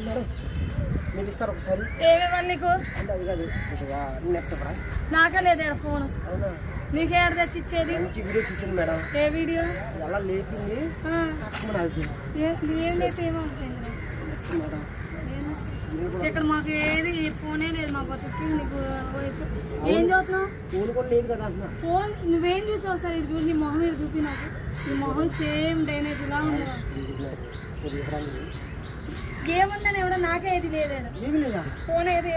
Madam మీరు ఇస్తారు ఒకసారి. ఏమేవాళ్ళు నీకు అంటే అది కాదు నెప్టరా నాకే లేదు ఫోన్. అవునా నీకే ఆడ తెచ్చి ఇచ్చేది. మంచి వీడియో చూసాను మేడం. ఏ వీడియో? ఎలా లేపింది ఏం లేదు ఏమవుతుంది మేడం. ఇక్కడ మాకు ఏది ఫోనే లేదు మా బతుకి. నీకు ఏం చదువుతున్నావు? ఫోన్ కూడా లేదు కదా అన్న. ఫోన్ నువ్వేం చూసావు సార్? ఇది చూసి నీ మొహం ఇది చూపి నాకు. నీ మొహం సేమ్ డ్రైనేజ్ ఇలా ఉంది. ఏముందని ఎవడో నాకే ఏది లేదు. ఏమి లేదా ఫోన్ ఏది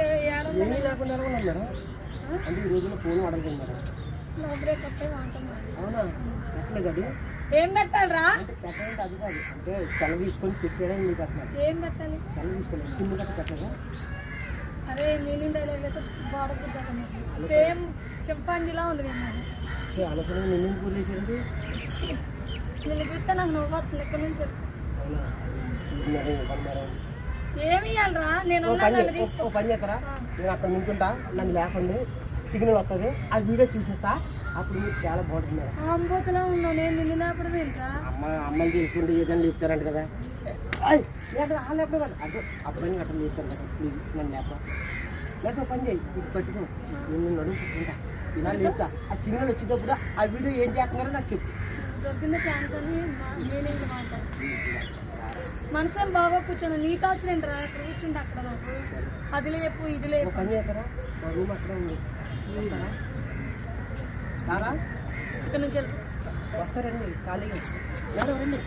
ఏమీ లేకుండా ఉన్నాం మేడం. అంటే ఈ రోజుల్లో ఫోన్ వాడలేదు మేడం. అవునా ఎట్లే గడి ఏం పెట్టాలరా? పెట్టాలంటే అది కాదు, అంటే సెలవు తీసుకొని పెట్టేయడం మీకు అట్లా. ఏం పెట్టాలి? సెలవు తీసుకోలేదు సిమ్ కట్ట పెట్టగా. అరే నేను బాడ సేమ్ చింపాంజీలా ఉంది నేను. ఆలోచన నిన్ను పూర్తి చేసేది. నిన్ను చూస్తే నాకు నవ్వు వస్తుంది ఎక్కడి నుంచి. ఏమి ఇవ్వాలరా? నేను పని చేస్తారా? నేను అక్కడ నుంచుంటా, నన్ను లేకుండా సిగ్నల్ వస్తుంది, ఆ వీడియో చూసేస్తా. అప్పుడు మీరు చాలా బాగుంటుంది. అమ్మతలా ఉన్నావు. నేను నిన్ను లేపడం ఏంట్రా? అమ్మాయిని తీసుకుంటే ఏదైనా లేపుతారంట కదా. లేపడం కదా అదే అప్పుడైనా అట్లా లేపుతారు కదా. ప్లీజ్ నన్ను లేకపోతే పని చేయి, ఇది పట్టుకో, నేను నడుపుకుంటా, ఇలా లేపుతా. ఆ సిగ్నల్ వచ్చేటప్పుడు ఆ వీడియో ఏం చేస్తున్నారో నాకు చెప్పు. దొరికింది ఛాన్స్ అని నేనేం మాట్లాడు. మనసేం బాగా కూర్చొని నీ టార్చర్ ఏంటరా? అక్కడ కూర్చుంటే అక్కడ నాకు అది లేపు ఇది లేపు. పని చేస్తారా? మా రూమ్ అక్కడ ఉంది, రారా? ఇక్కడ నుంచి వస్తారండి ఖాళీగా. రండి.